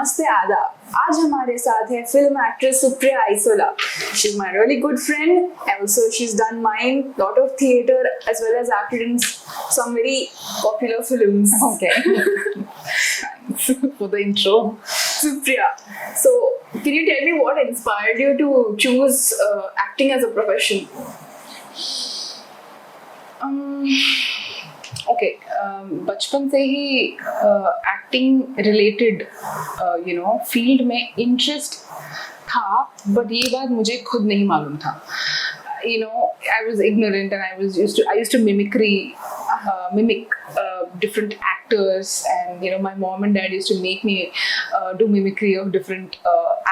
नमस्ते आदाब। आज हमारे साथ है film actress Supriya Aysola. She's my really good friend. Also, she's done mine lot of theater as well as acted in some very popular films. Okay. Thanks for the intro. Supriya, so can you tell me what inspired you to choose acting as a profession? Okay बचपन से ही acting related field में interest था, but ये बात मुझे खुद नहीं मालूम था. I was ignorant and I used to mimic different actors, and my mom and dad used to make me do mimicry of different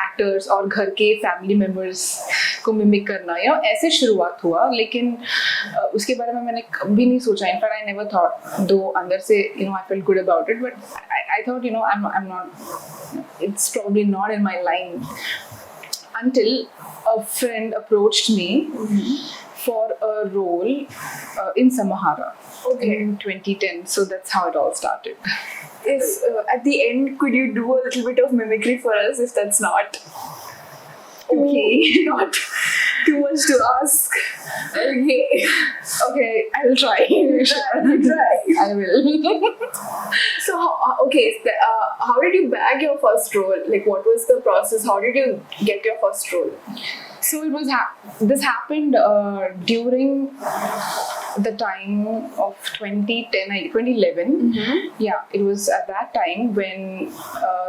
actors और घर के family members को mimic करना. ऐसे शुरुआत हुआ, लेकिन उसके बारे में मैंने कभी नहीं सोचा. In fact, I never thought, though अंदर से I felt good about it, but I thought I'm not, it's probably not in my line, until a friend approached me for a role in Samahara in 2010. So that's how it all started. At the end, could you do a little bit of mimicry for us, if that's not Okay. not too much to ask? Okay, I will try. Try. I will. So, how did you bag your first role? Like, what was the process? How did you get your first role? So it was this happened during the time of 2011. Yeah, it was at that time when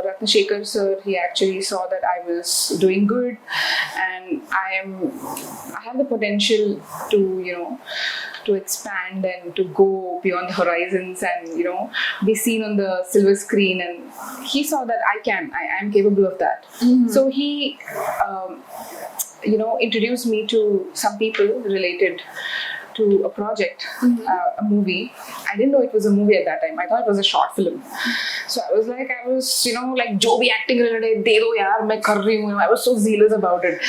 Ratnashekar sir, he actually saw that I was doing good, and I have the potential to expand and to go beyond the horizons and be seen on the silver screen, and he saw that I am capable of that. So he introduced me to some people related to a project, a movie. I didn't know it was a movie at that time. I thought it was a short film. So I was like, like, जो भी acting related दे दो यार, मैं कर रही हूँ. I was so zealous about it.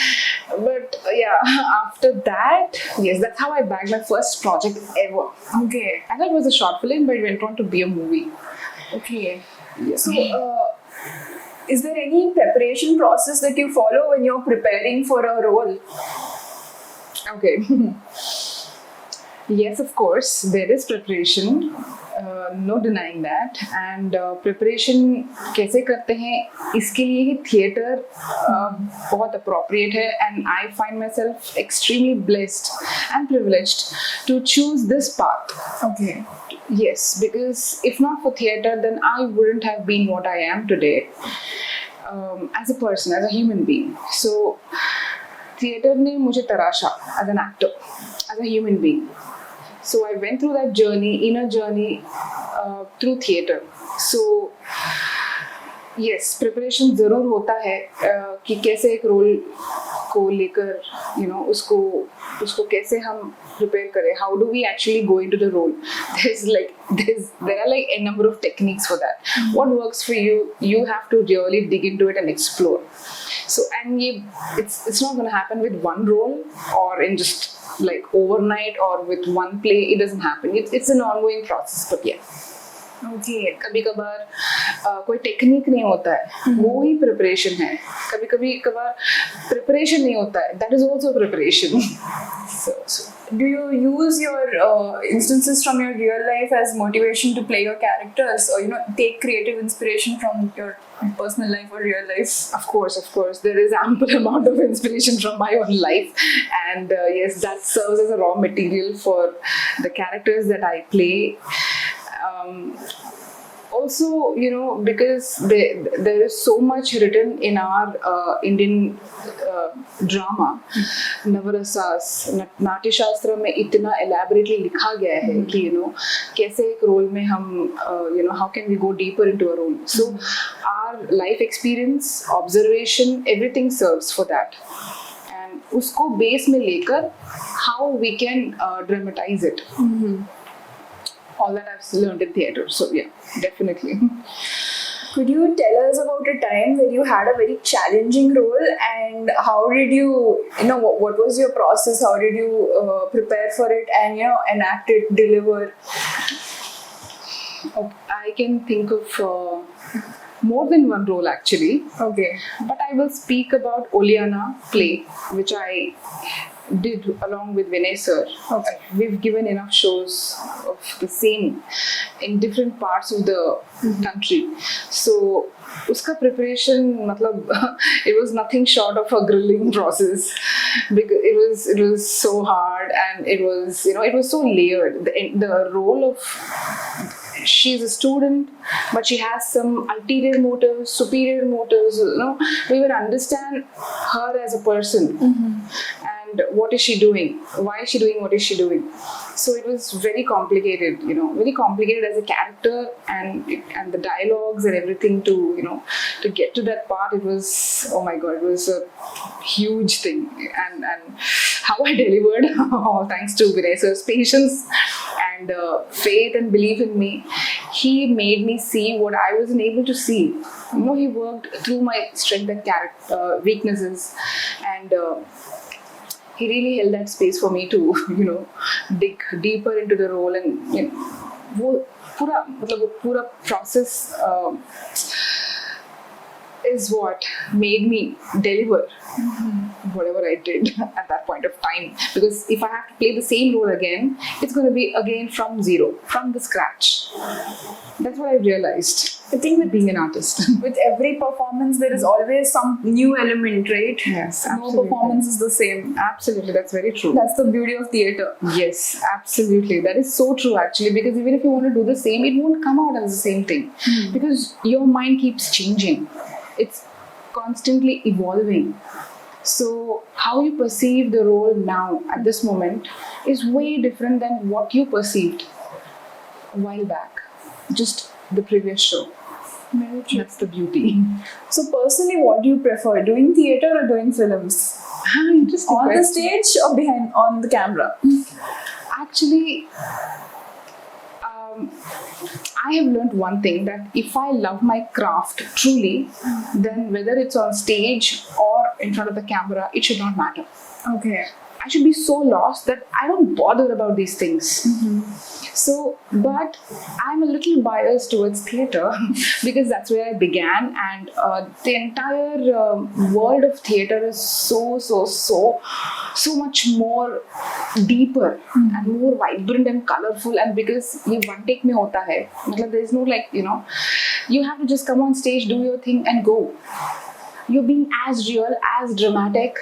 But yeah, after that, yes, that's how I bagged my first project ever. Okay. I thought it was a short film, but it went on to be a movie. Okay. Yeah. So, is there any preparation process that you follow when you're preparing for a role? Okay. Yes, of course, there is preparation. No denying that. And preparation कैसे करते हैं, इसके लिए ही theatre बहुत appropriate है. And I find myself extremely blessed and privileged to choose this path. Okay. Yes, because if not for theatre, then I wouldn't have been what I am today, as a person, as a human being. So theatre ने मुझे तराशा as an actor, as a human being. So I went through that journey, inner journey, through theatre. So yes, preparation ज़रूर होता है कि कैसे एक role को लेकर उसको कैसे हम prepare करें. How do we actually go into the role? There are like a number of techniques for that. What works for you, you have to really dig into it and explore. So it's not going to happen with one role or in just like overnight or with one play. It doesn't happen. It's an ongoing process. But yeah. Okay. कभी कभार कोई technique नहीं होता है, वो ही preparation है. कभी कभार प्रिपरेशन नहीं होता है, that is also preparation. So do you use your instances from your real life as motivation to play your characters, or take creative inspiration from your personal life or real life? Of course, there is ample amount of inspiration from my own life, and yes, that serves as a raw material for the characters that I play. Also, because there is so much written in our Indian drama, Navarasas, Natya Shastra में इतना elaborately लिखा गया है कि कैसे एक role में हम how can we go deeper into a role. So our life experience, observation, everything serves for that, and उसको base में लेकर how we can dramatize it. All that I've learned in theatre. So yeah, definitely. Could you tell us about a time where you had a very challenging role, and how did you, what was your process? How did you prepare for it and enact it, deliver? I can think of more than one role actually. Okay. But I will speak about Oliana play, which I did along with Vinay sir. Okay. We've given enough shows of the same in different parts of the country. So uska preparation, matlab, it was nothing short of a grilling process because it was so hard, and it was, you know, it was so layered. The role of, she's a student, but she has some ulterior motives, superior motives. You know, we will understand her as a person, and what is she doing? Why is she doing what is she doing? So it was very complicated. You know, very complicated as a character, and the dialogues and everything to, you know, to get to that part. It was, oh my god, it was a huge thing, and how I delivered, all thanks to Vinay sir's patience and faith and belief in me. He made me see what I wasn't able to see. You know, he worked through my strength and character weaknesses, and he really held that space for me to, you know, dig deeper into the role, and, you know, वो पूरा process is what made me deliver whatever I did at that point of time. Because if I have to play the same role again, it's going to be again from zero, from the scratch. That's what I realized. I think with being an artist, with every performance, there is always some new element, right? Yes, No absolutely. performance is the same. Absolutely, that's very true. That's the beauty of theatre. Yes, absolutely. That is so true actually, because even if you want to do the same, it won't come out as the same thing because your mind keeps changing. It's constantly evolving. So how you perceive the role now at this moment is way different than what you perceived a while back, just the previous show. Very true. That's the beauty. So personally, what do you prefer, doing theatre or doing films? Interesting On the question. stage or behind on the camera? Actually, I have learned one thing, that if I love my craft truly, then whether it's on stage or in front of the camera, it should not matter. Okay. I should be so lost that I don't bother about these things. So, but I'm a little biased towards theatre because that's where I began, and the entire world of theatre is so much more deeper and more vibrant and colorful. And because ये one take में होता है, मतलब there is no, like, you know, you have to just come on stage, do your thing and go. You're being as real, as dramatic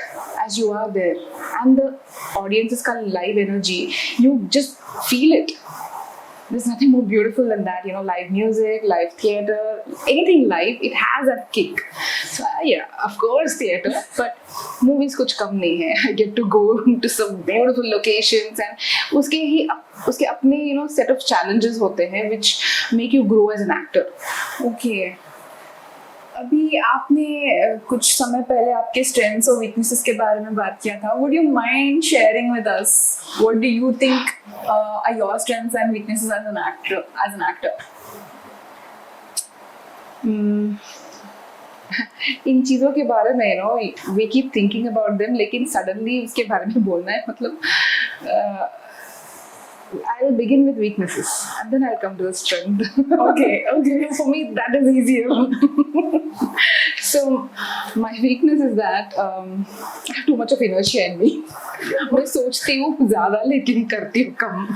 as you are there, and the audience's live energy, you just feel it. There's nothing more beautiful than that, you know, live music, live theatre, anything live, it has that kick. So yeah, of course theatre, but movies kuch kam nahi hai. I get to go to some beautiful locations, and uske apne, you know, set of challenges hote hain which make you grow as an actor. Okay. अभी आपने कुछ समय पहले आपके strengths और weaknesses के बारे में बात किया था. Would you mind sharing with us what do you think are your strengths and weaknesses as an actor? इन चीज़ों के बारे में, you know, we keep thinking about them, लेकिन suddenly उसके बारे में बोलना है, मतलब I'll begin with weaknesses and then I'll come to the strength. Okay. For me, that is easier. So, my weakness is that I have too much of inertia in me. मैं सोचती हूँ ज़्यादा लेकिन करती हूँ कम.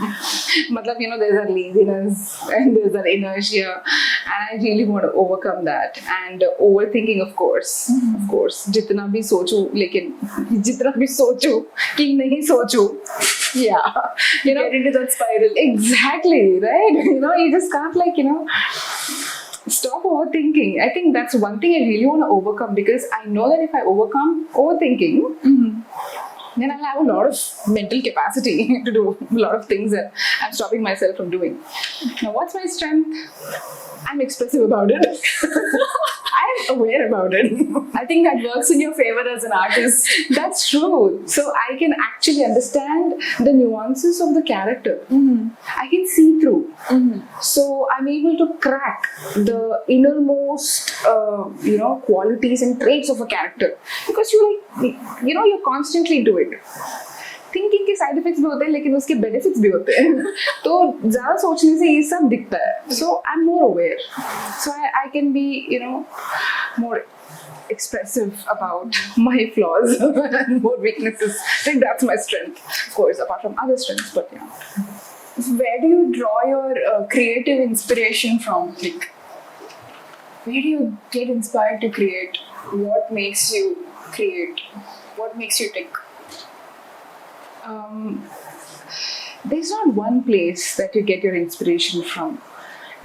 मतलब, you know, there's a laziness and there's an inertia, and I really want to overcome that. And overthinking, of course. Of course, जितना भी सोचूं, लेकिन जितना भी सोचूं कि नहीं सोचूं. Yeah, you know, get into that spiral. Exactly, right? You know, you just can't, like, you know, stop overthinking. I think that's one thing I really want to overcome, because I know that if I overcome overthinking, then I'll have a lot of mental capacity to do a lot of things that I'm stopping myself from doing. Now, what's my strength? I'm expressive about it. I'm aware about it. I think that works in your favor as an artist. That's true. So I can actually understand the nuances of the character. I can see through. So I'm able to crack the innermost, you know, qualities and traits of a character, because you're constantly doing it. Thinking के side effects भी होते हैं लेकिन उसके benefits भी होते हैं तो ज़्यादा सोचने से ये सब दिखता है so I am more aware so I can be you know more expressive about my flaws and more weaknesses. I think that's my strength, of course, apart from other strengths, but yeah. Where do you draw your creative inspiration from? Like, where do you get inspired to create? What makes you create? What makes you tick? There's not one place that you get your inspiration from.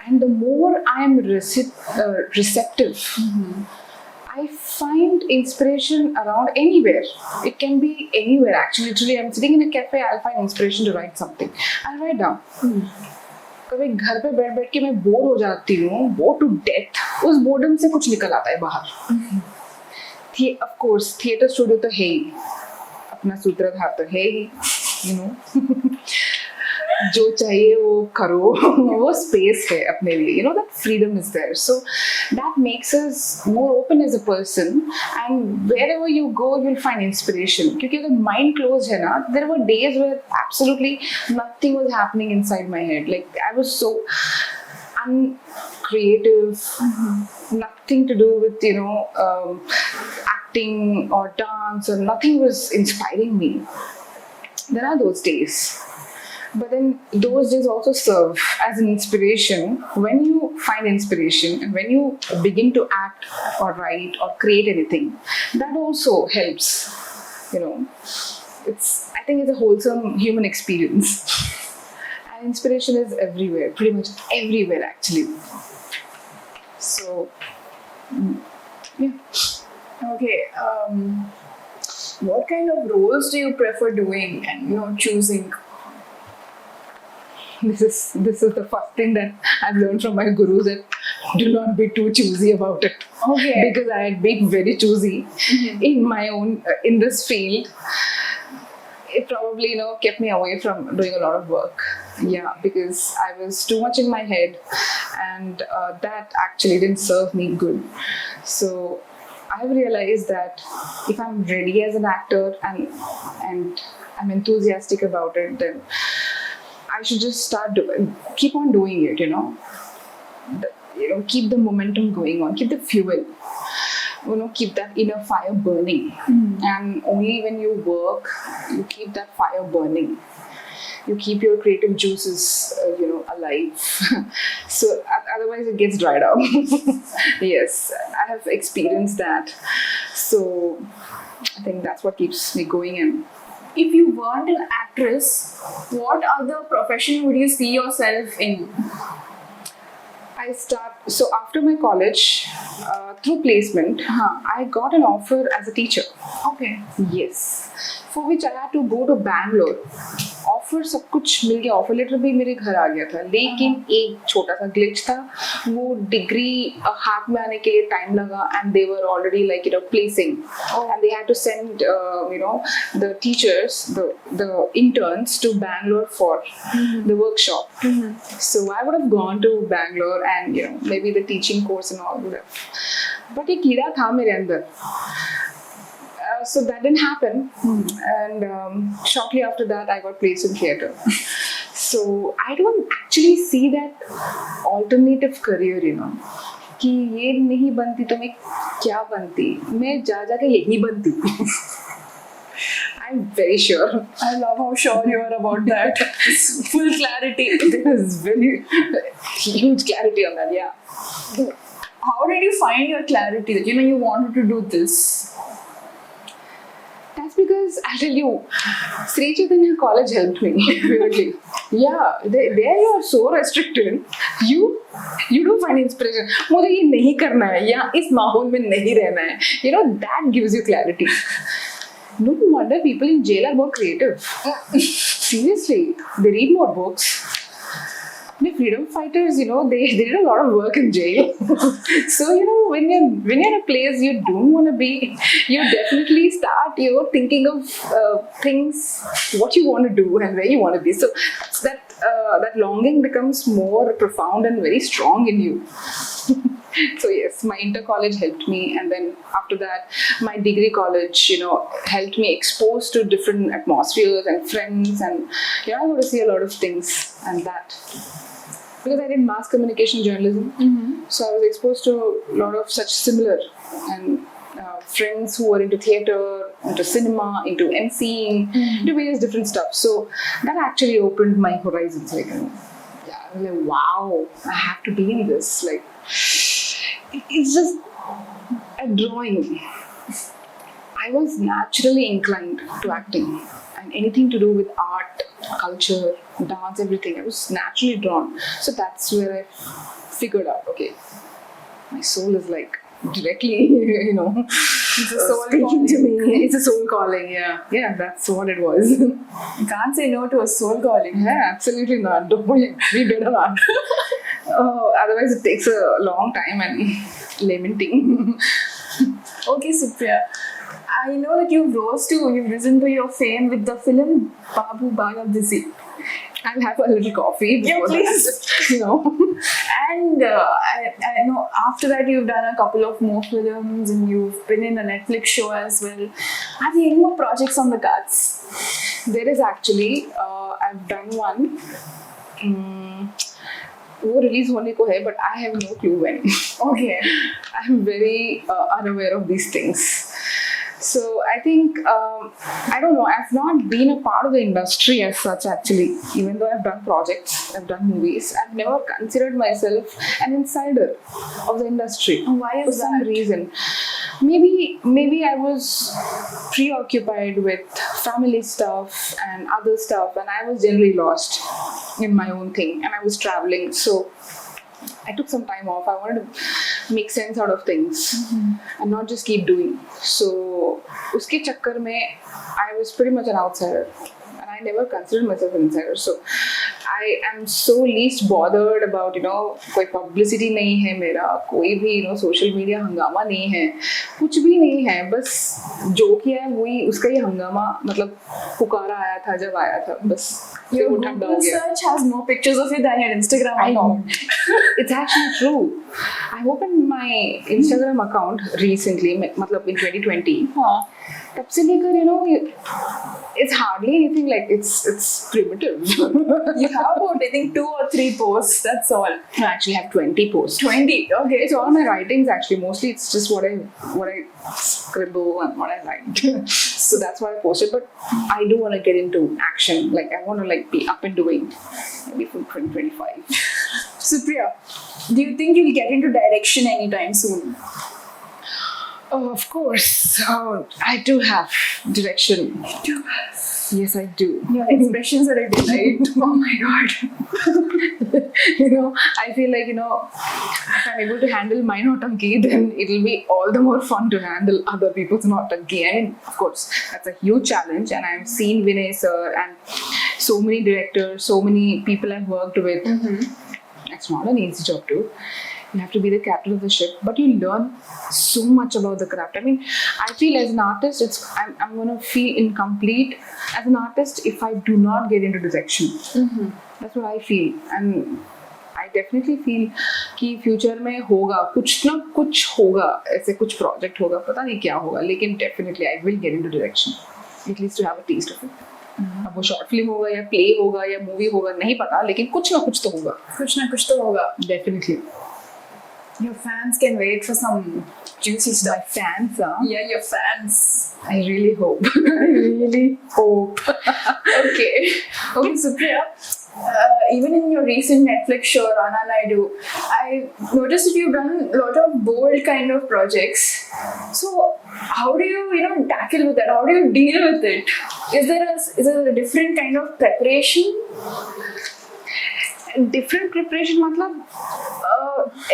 And the more I am receptive, I find inspiration around anywhere. It can be anywhere actually. Literally, I'm sitting in a cafe, I'll find inspiration to write something. I'll write down. कभी घर पे बैठ के मैं bore हो जाती हूँ, bore to death, उस बोर्डम से कुछ निकल आता है बाहर. Of course, थिएटर स्टूडियो तो है ही, अपना सूत्रधार तो है ही, you know. जो चाहिए वो करो वो स्पेस है अपने लिए you know that freedom is there so that makes us more open as a person and wherever you go you will find inspiration क्योंकि अगर माइंड क्लोज है ना there were days where absolutely nothing was happening inside my head like I was so uncreative, nothing to do with acting or dance or nothing was inspiring me. There are those days. But then those days also serve as an inspiration when you find inspiration and when you begin to act or write or create anything. That also helps, you know. I think it's a wholesome human experience. And inspiration is everywhere, pretty much everywhere actually. So, yeah. Okay. What kind of roles do you prefer doing and choosing? This is the first thing that I've learned from my gurus that do not be too choosy about it. Okay. Because I had been very choosy in my own in this field. It probably kept me away from doing a lot of work. Yeah, because I was too much in my head, and that actually didn't serve me good. So I've realized that if I'm ready as an actor and I'm enthusiastic about it, then I should just keep on doing it, keep the momentum going on, keep the fuel, keep that inner fire burning. And only when you work, you keep that fire burning. You keep your creative juices, alive. So otherwise it gets dried up. Yes, I have experienced that. So I think that's what keeps me going in. If you weren't an actress, what other profession would you see yourself in? So after my college, through placement, I got an offer as a teacher. Okay. Yes. For which I had to go to Bangalore. Offer सब कुछ मिल गया offer letter भी मेरे घर आ गया था लेकिन एक छोटा सा ग्लिच था वो डिग्री हाथ में आने के लिए टाइम लगा and they were already like placing and they had to send the teachers the interns to Bangalore for the workshop so I would have gone to Bangalore and maybe the teaching course and all but ये कीड़ा था मेरे अंदर. So that didn't happen, and shortly after that I got placed in theatre. So I don't actually see that alternative career, कि ये नहीं बनती तो मैं क्या बनती, मैं जाके यही बनती. I'm very sure. I love how sure you are about that. Full clarity. There's very huge clarity on that. Yeah. How did you find your clarity that you wanted to do this? That's because I'll tell you, Sri Chaitanya College helped me weirdly. Yeah, there you are so restricted. You do find inspiration. मुझे ये नहीं करना है या इस माहौल में नहीं रहना है. That gives you clarity. No wonder people in jail are more creative. Seriously, they read more books. The freedom fighters, they did a lot of work in jail. So, when you're in a place you don't want to be, you definitely start, thinking of things, what you want to do and where you want to be. So, that longing becomes more profound and very strong in you. So yes, my inter college helped me, and then after that, my degree college, helped me expose to different atmospheres and friends, and I got to see a lot of things, and that because I did mass communication journalism, so I was exposed to a lot of such similar and friends who were into theatre, into cinema, into MCing, into various different stuff. So that actually opened my horizons. Like, yeah, I was like, wow, I have to be in this. Like, it's just a drawing. I was naturally inclined to acting and anything to do with art, culture, dance, everything. I was naturally drawn. So that's where I figured out, okay, my soul is like directly, It's a soul speaking calling. to me. It's a soul calling, yeah. Yeah, that's what it was. You can't say no to a soul calling. Yeah, absolutely not. Don't worry, we better not. Otherwise, it takes a long time and lamenting. Okay, Supriya. I know that you've risen to your fame with the film Babu Baga Busy. I'll have a little coffee before please. that. And I know after that you've done a couple of more films and you've been in a Netflix show as well. Are there any more projects on the cards? There is actually, I've done one. वो release होने को है, but I have no clue when. Okay. I'm very unaware of these things. So I think, I don't know, I've not been a part of the industry as such actually. Even though I've done projects, I've done movies, I've never considered myself an insider of the industry. Why is for some that? reason. Maybe I was preoccupied with family stuff and other stuff, and I was generally lost in my own thing, and I was traveling. So I took some time off. I wanted to make sense out of things and not just keep doing. So uske chakkar mein I was pretty much an outsider, and I never considered myself an insider. So I am so least bothered about कोई publicity नहीं है मेरा, कोई भी social media हंगामा नहीं है, कुछ भी नहीं है, बस जो किया है वही उसका ही हंगामा, मतलब पुकारा आया था जब आया था, बस फिर Your वो ठंडा हो Google गया. search has more pictures of you than your Instagram account. It's actually true. I opened my Instagram account recently, मतलब in 2020. हाँ. तब से लेकर it's hardly anything, like it's primitive. You have about, I think, 2 or 3 posts. That's all. I actually have 20 posts. 20. Okay. It's all my writings actually. Mostly it's just what I scribble and what I write. So that's why I posted. But I do want to get into action. Like I want to be up and doing. Maybe from 2025. Supriya, do you think you'll get into direction anytime soon? Oh, of course. Oh, I do have direction. Yes, I do. Your expressions are a delight. Oh my god. I feel like, if I'm able to handle my nautanki, then it'll be all the more fun to handle other people's nautanki. I mean, of course, that's a huge challenge, and I've seen Vinay sir and so many directors, so many people I've worked with. It's not an easy job too. You have to be the captain of the ship, but you learn so much about the craft. I mean, I feel as an artist, I'm going to feel incomplete as an artist if I do not get into direction. That's what I feel, and I definitely feel कि future में होगा कुछ ना कुछ होगा, ऐसे कुछ project होगा, पता नहीं क्या होगा, लेकिन definitely I will get into direction, at least to have a taste of it. अब वो short film होगा या play होगा या movie होगा नहीं पता, लेकिन कुछ ना कुछ तो होगा. कुछ ना कुछ तो होगा. Definitely. Your fans can wait for some juicy stuff. My fans, huh? Yeah, your fans. I really hope. I really hope. Okay, Supriya. Even in your recent Netflix show, Rana Naidu, I noticed that you've done a lot of bold kind of projects. So, how do you, tackle with that? How do you deal with it? Is there a different kind of preparation? Different preparation, matlab,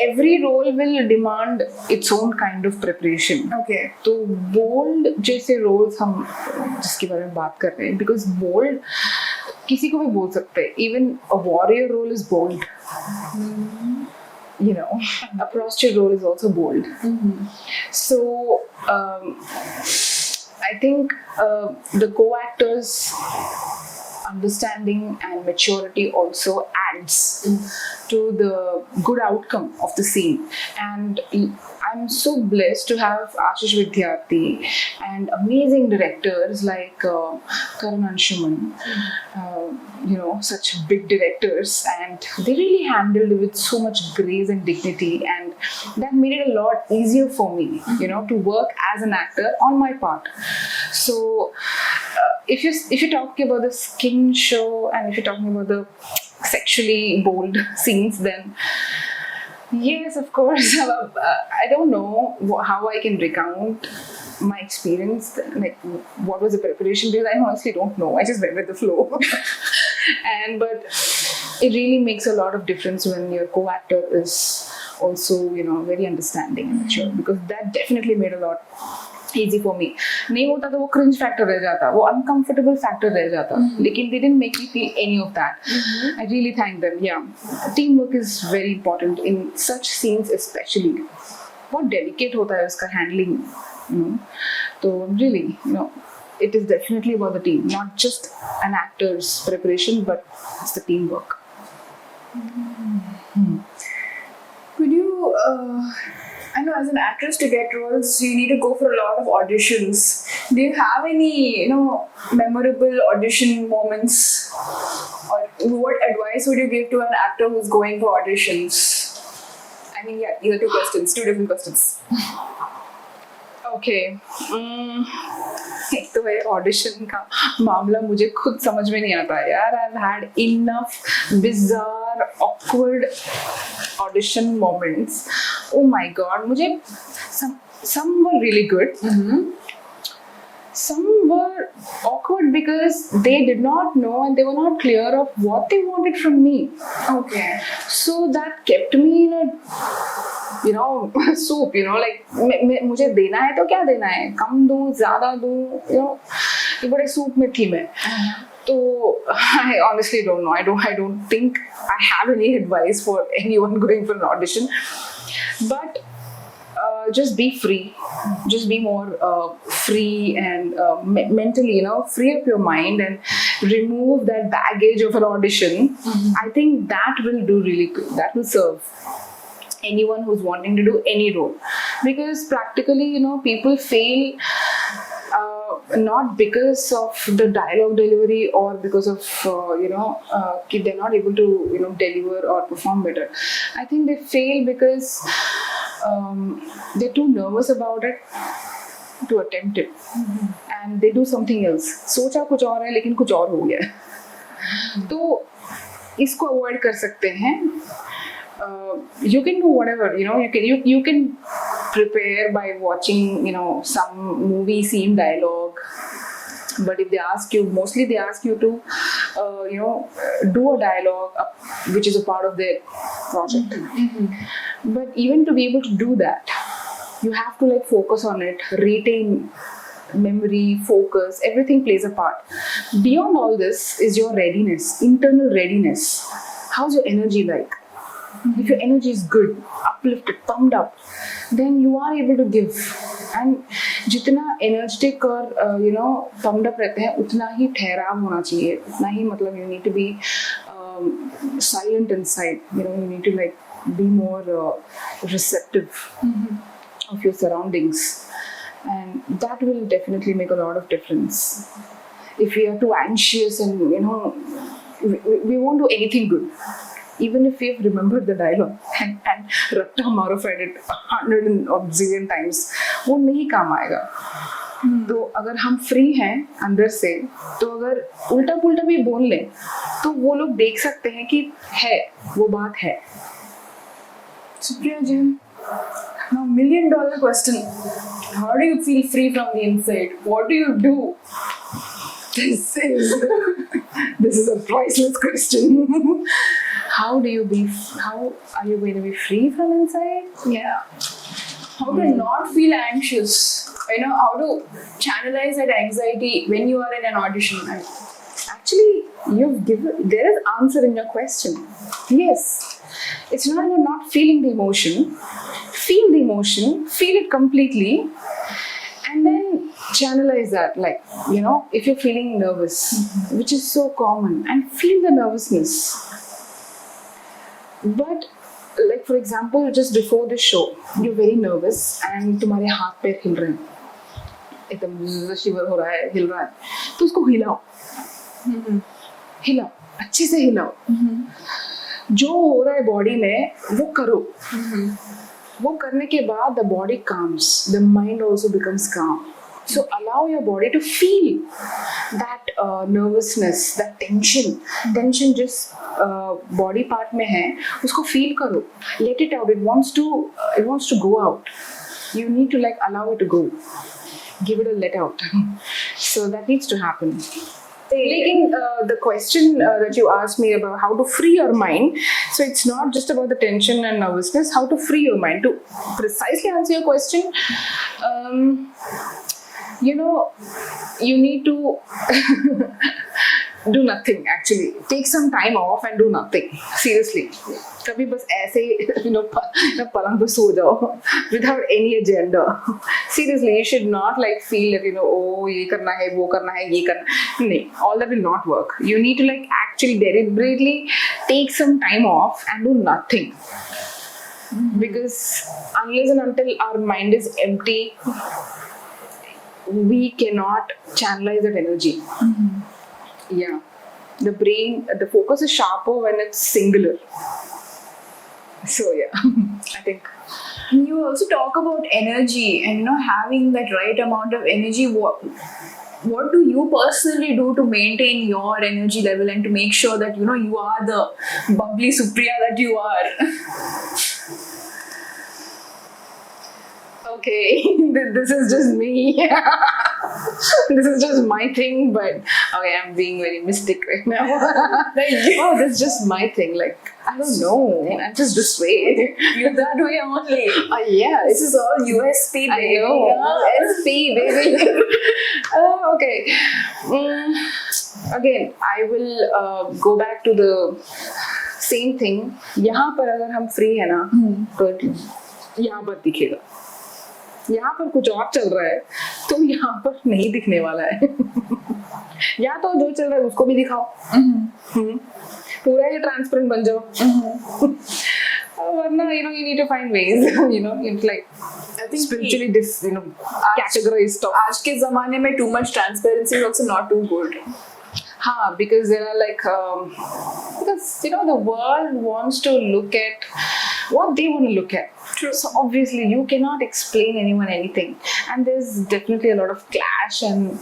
every role will demand its own kind of preparation. Okay. तो bold जैसे roles हम जिसके बारे में बात कर रहे हैं, because bold किसी को भी बोल सकते हैं. Even a warrior role is bold. A prostitute role is also bold. So I think the co-actors understanding and maturity also adds to the good outcome of the scene. And I'm so blessed to have Ashish Vidyarthi and amazing directors like Karan Anshuman, such big directors, and they really handled it with so much grace and dignity, and that made it a lot easier for me, to work as an actor on my part. So, if you're talking about the skin show and if you're talking about the sexually bold scenes, then yes, of course. I don't know how I can recount my experience, like what was the preparation, because I honestly don't know. I just went with the flow. But it really makes a lot of difference when your co-actor is also, very understanding and mature, because that definitely made a lot easy for me. नहीं होता तो वो cringe factor रह जाता, वो uncomfortable factor रह जाता, लेकिन they didn't make me feel any of that. I really thank them. Yeah, teamwork is very important in such scenes, especially. बहुत delicate होता है उसका handling, तो really, it is definitely about the team, not just an actor's preparation, but it's the teamwork. Could you, I know as an actress to get roles, you need to go for a lot of auditions. Do you have any, memorable audition moments? Or what advice would you give to an actor who's going for auditions? I mean, yeah, these are two different questions. Okay. एक तो है audition का मामला, मुझे खुद समझ में नहीं आता यार. I've had enough bizarre, awkward audition moments. Oh my god, मुझे some were really good. Some were awkward because they did not know and they were not clear of what they wanted from me. Okay. So that kept me in a soup, like मुझे देना है तो क्या देना है, कम दूं ज़्यादा दूं, ये बड़े सूप में थी मैं. तो I honestly don't know. I don't think I have any advice for anyone going for an audition, but just be free, just be more free and mentally, free up your mind and remove that baggage of an audition. I think that will do really good. That will serve anyone who's wanting to do any role, because practically, people fail not because of the dialogue delivery or because of they're not able to deliver or perform better. I think they fail because they're too nervous about it to attempt it, and they do something else. सोचा कुछ और है लेकिन कुछ और हो गया, तो इसको avoid कर सकते हैं. You can do whatever, you can prepare by watching, some movie scene dialogue. But if they ask you, mostly they ask you to, do a dialogue which is a part of their project. But even to be able to do that, you have to focus on it, retain memory, focus, everything plays a part. Beyond all this is your readiness, internal readiness. How's your energy like? If your energy is good, uplifted, pumped up, then you are able to give. And जितना energetic और pumped up रहते हैं, उतना ही ठहराव होना चाहिए. उतना ही मतलब you need to be silent inside. You need to be more receptive of your surroundings, and that will definitely make a lot of difference. If we are too anxious and we won't do anything good. Even if we've remembered the dialogue and ripped our mouth of it 100 or zillion times, वो नहीं काम आएगा. तो अगर हम free हैं अंदर से, तो अगर उल्टा पुल्टा भी बोल लें, तो वो लोग देख सकते हैं कि है, वो बात है. Supriya ji, now $1 million question. How do you feel free from the inside? What do you do? This is a priceless question. How are you going to be free from inside? Yeah. How to not feel anxious? How to channelize that anxiety when you are in an audition. Actually, there is answer in your question. Yes. It's not about not feeling the emotion. Feel the emotion, feel it completely, and then channelize that, like, you know, if you're feeling nervous, which is so common, and feel the nervousness. But like for example, just before the show, you're very nervous and तुम्हारे हाथ पैर हिल रहे हैं, एकदम शिवर हो रहा है, हिल रहा है, तो उसको हिलाओ, हिलाओ, अच्छे से हिलाओ, जो हो रहा है बॉडी में वो करो, वो करने के बाद the body calms, the mind also becomes calm. So allow your body to feel that nervousness, that tension. Tension just body part में है, उसको feel करो. Let it out. It wants to go out. You need to like allow it to go. Give it a let out. So that needs to happen. Taking the question that you asked me about how to free your mind, so it's not just about the tension and nervousness, how to free your mind. To precisely answer your question, you know, you need to do nothing actually. Take some time off and do nothing. Seriously. कभी बस ऐसे पलंग पे सो जाओ without any agenda. Seriously, you should not like feel that oh ये करना है, वो करना है, ये करना नहीं. All that will not work. You need to like actually deliberately take some time off and do nothing. Because unless and until our mind is empty, we cannot channelize that energy. Yeah, the brain, the focus is sharper when it's singular. So yeah, I think. You also talk about energy and having that right amount of energy. What do you personally do to maintain your energy level and to make sure that you are the bubbly Supriya that you are? Okay, this is just me. This is just my thing, but okay, I'm being very mystic right now. Oh, that's just my thing. Like, I don't know. I'm just this way. You're that way only. Yeah, This is all USP, baby. I know. USP, baby. Oh, okay. Again, I will go back to the same thing. यहाँ पर अगर हम free है ना, तो यहाँ पर दिखेगा. यहाँ पर कुछ और चल रहा है तो यहाँ पर नहीं दिखने वाला है. या तो जो चल रहा है उसको भी दिखाओ, पूरा ही ट्रांसपेरेंट बन जाओ. वरना you need to find ways. It's like I think spiritually categorize stuff. आज के ज़माने में too much transparency is also not too good. हाँ, because there are like because the world wants to look at what they want to look at. True. So obviously you cannot explain anyone anything, and there's definitely a lot of clash. And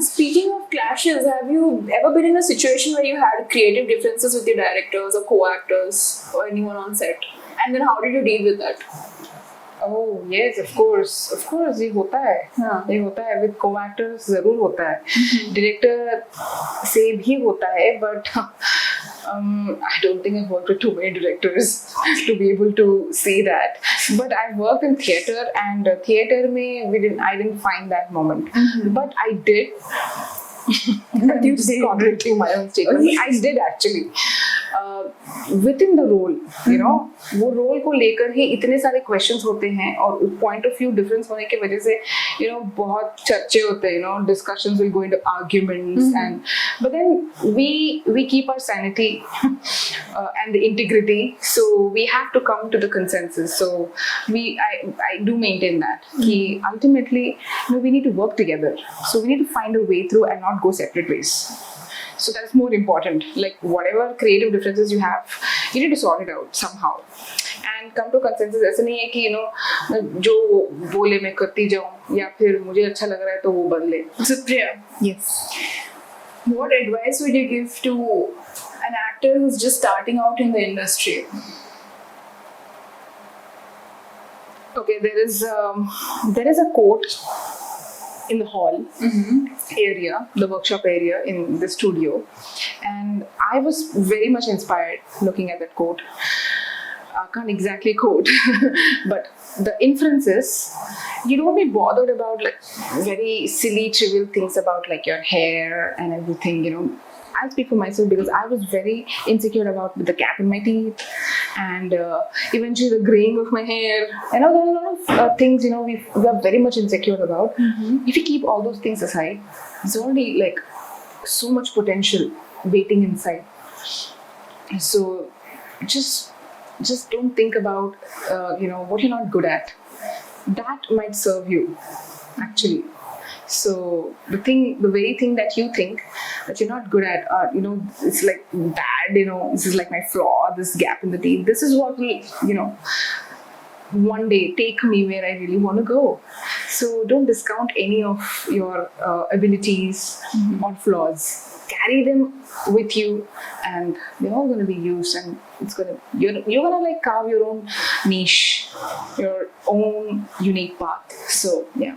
Speaking of clashes, have you ever been in a situation where you had creative differences with your directors or co-actors or anyone on set? And then how did you deal with that? oh yes, of course, ये होता है. हाँ. ये होता है with co-actors, जरूर होता है. Director से भी होता है, but I don't think I've worked with too many directors to be able to say that. But I've worked in theatre, and theatre mein I didn't find that moment. But I did. You just contradicting my own statement. I did actually. Within the role, वो role को लेकर ही इतने सारे questions होते हैं, और point of view difference होने की वजह से बहुत चर्चे होते हैं. Discussions will go into arguments, and but then we keep our sanity and the integrity, so we have to come to the consensus. So I do maintain that कि ultimately we need to work together, so we need to find a way through and not go separate ways. So that's more important. Like whatever creative differences you have, you need to sort it out somehow and come to consensus. ऐसा नहीं है कि जो बोले मैं करती जाऊँ, या फिर मुझे अच्छा लग रहा है तो वो बदले. Supriya, Yes. what advice would you give to an actor who's just starting out in the industry? Okay, there is a quote in the hall area, the workshop area in the studio, and I was very much inspired looking at that quote. I can't exactly quote, but the inference is, you don't be bothered about like very silly, trivial things about like your hair and everything. I'll speak for myself because I was very insecure about the gap in my teeth and eventually the graying of my hair. I know there are a lot of things, we are very much insecure about. If you keep all those things aside, there's already like so much potential waiting inside. So just don't think about what you're not good at. That might serve you actually. So the very thing that you think that you're not good at, it's like bad, this is like my flaw, this gap in the teeth, this is what will one day take me where I really want to go. So don't discount any of your abilities or flaws. Carry them with you, and they're all going to be used. And you're gonna like carve your own niche, your own unique path. So yeah,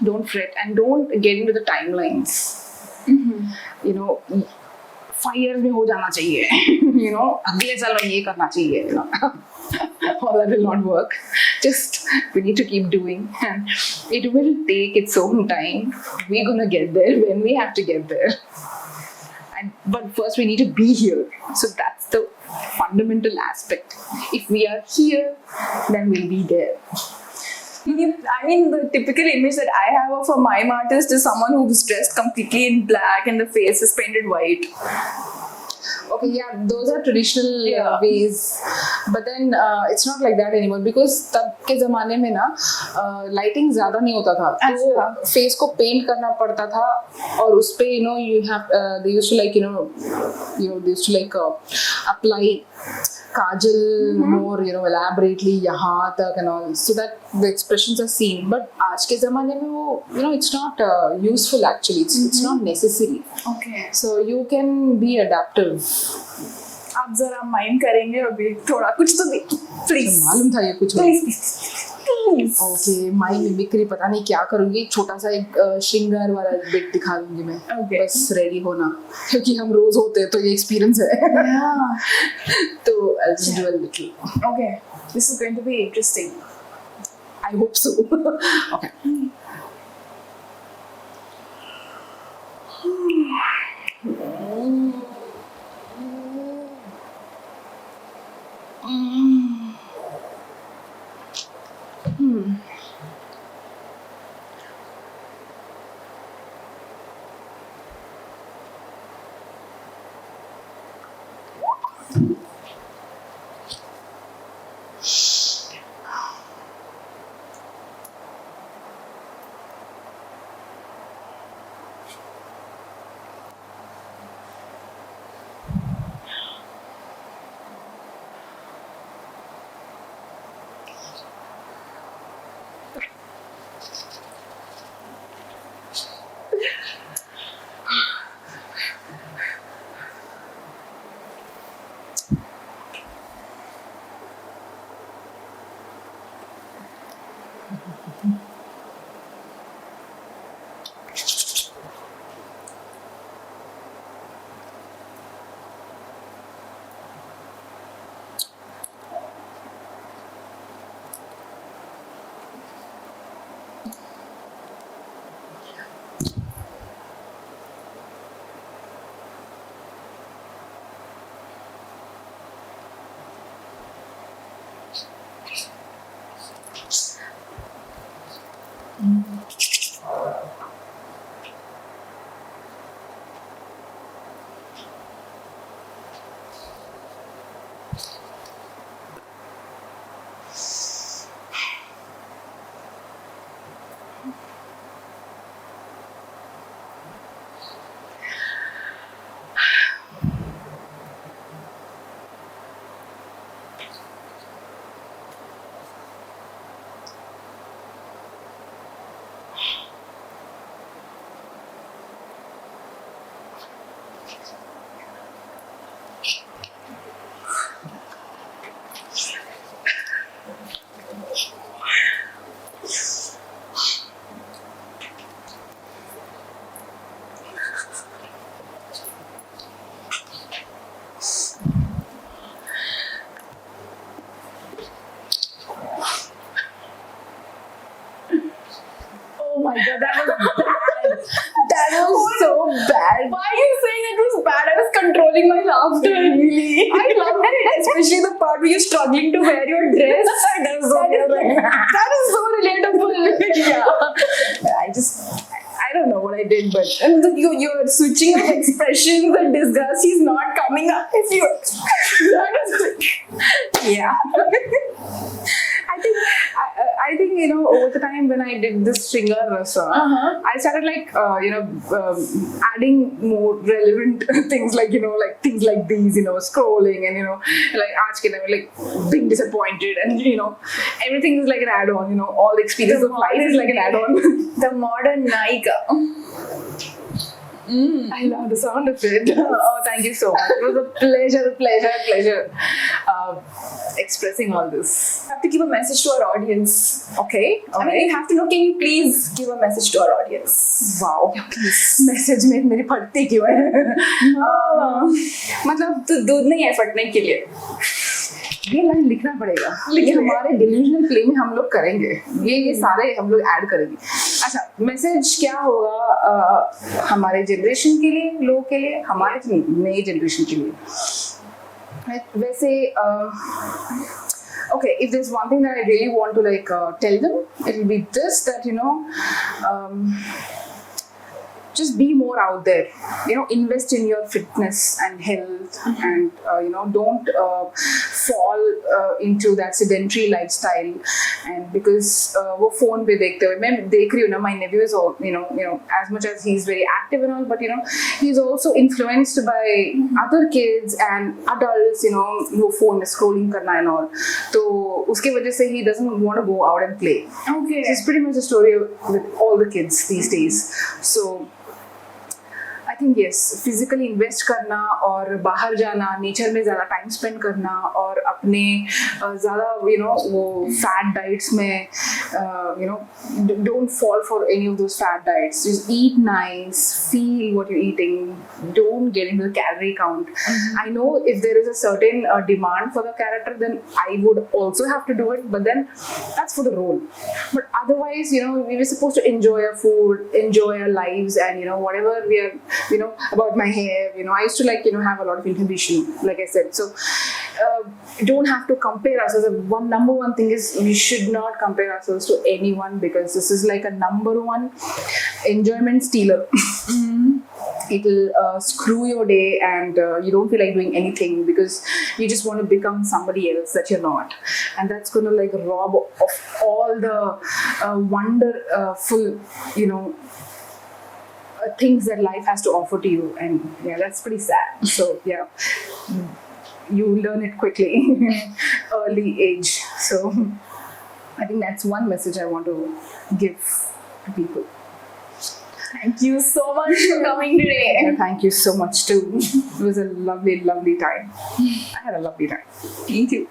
don't fret and don't get into the timelines. 5 years में हो जाना चाहिए, अगले साल में ये करना चाहिए, all that will not work. Just we need to keep doing, and it will take its own time. We're gonna get there when we have to get there. But first we need to be here. So that's the fundamental aspect. If we are here, then we'll be there. I mean, the typical image that I have of a mime artist is someone who's dressed completely in black and the face is painted white. Okay, yeah, those are traditional ways, but then it's not like that anymore because तब के ज़माने में ना lighting ज़्यादा नहीं होता था, तो face को paint करना पड़ता था और उस पे they used to like apply kajal more elaborately यहाँ तक and all, so that the expressions are seen. But आज के ज़माने में वो it's not useful actually, it's not necessary. Okay. So you can be adaptive. आप जरा माइंड करेंगे अभी थोड़ा कुछ तो प्लीज. मालूम था ये कुछ प्लीज. ओके, माई मिमिक्री पता नहीं क्या करूंगी, छोटा सा एक श्रृंगार वाला बिट दिखा दूंगी मैं. बस रेडी होना, क्योंकि हम रोज होते हैं तो ये एक्सपीरियंस है. तो I'll just do a little. Okay, this is going to be interesting. I hope so. Okay. Oh my god, that That was so bad. Why are you saying it was bad? I was controlling my laughter. Really? I loved it, especially the part where you're struggling to wear your dress. That was so That is so relatable. Yeah. I don't know what I did, but And you're switching of expressions and disgust. He's not coming up if you. That is yeah. I think over the time when I did this Shringar Rasa, I started like adding more relevant things like like things like these, scrolling and like aaj ke time like being disappointed and everything is like an add-on, all the experience of life is like an add-on. the modern Naika. I love the sound of it. Oh, thank you so much. It was a pleasure expressing all this. You have to give a message to our audience. Okay. I mean, you have to know. Can you please give a message to our audience? Wow. Please. Message में मेरी फटती क्यों है? मतलब तो दूध नहीं है फटने के लिए. ये लाइन लिखना पड़ेगा. ये हमारे डिलीजनल प्ले में हम लोग करेंगे. ये सारे हम लोग ऐड करेंगे. अच्छा, मैसेज क्या होगा हमारे जनरेशन के लिए, लोगों के लिए, हमारे नए जनरेशन के लिए. वैसे okay, if there's one thing that I really want to like tell them, it will be this, that just be more out there, invest in your fitness and health, and don't fall into that sedentary lifestyle. And because वो phone पे देखते हुए मैं देख रही हूँ ना, my nephew is all as much as he's very active and all, but he's also influenced by other kids and adults, वो phone में scrolling करना and all, तो उसके वजह से he doesn't want to go out and play. Okay. It's pretty much the story with all the kids these days. So I think yes, physically invest करना और बाहर जाना, नेचर में ज़्यादा टाइम स्पेंड करना और अपने ज़्यादा वो फैट डाइट्स में don't fall for any of those fat diets. Just eat nice, feel what you're eating, don't get into the calorie count. I know if there is a certain demand for the character, then I would also have to do it, but then that's for the role. But otherwise, we were supposed to enjoy our food, enjoy our lives, and whatever we are, about my hair, I used to like have a lot of inhibition, like I said. So don't have to compare ourselves. Number one thing is we should not compare ourselves to anyone, because this is like a number one enjoyment stealer. It'll screw your day, and you don't feel like doing anything because you just want to become somebody else that you're not, and that's going to like rob of all the wonderful things that life has to offer to you. And yeah, that's pretty sad. So yeah, you learn it quickly. Early age. So I think that's one message I want to give to people. Thank you so much for coming today. Yeah, thank you so much too. It was a lovely time. I had a lovely time. Thank you.